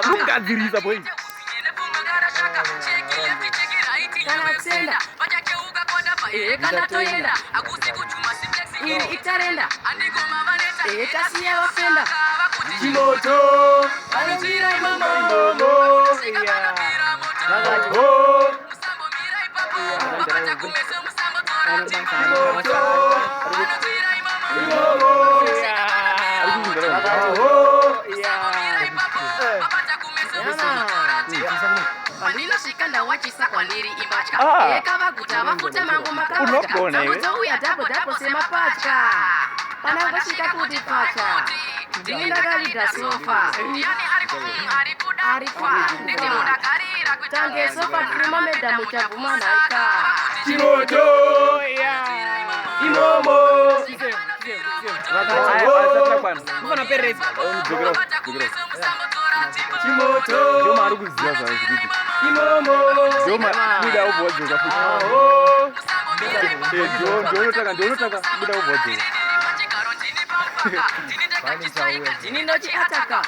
Mungadziriza boy. Kana toyenda iri itarenda tasiya wafenda Chimoto anjira Momo Pandino shikanda wachisa kwa ndiri imbacha eka vaguta vafuta mangu makavacha uya dapo sema pacha panango shika kuti pacha ndinda kalida sofa arikuda tange sofa krima meda muchavumana ika Chimoto Imomo Chimoto Joma ari kuziva zvayo zvikuti Imomo Joma buda ubhodzoka futi ndionotaka buda ubhodzoka ndinoti ataka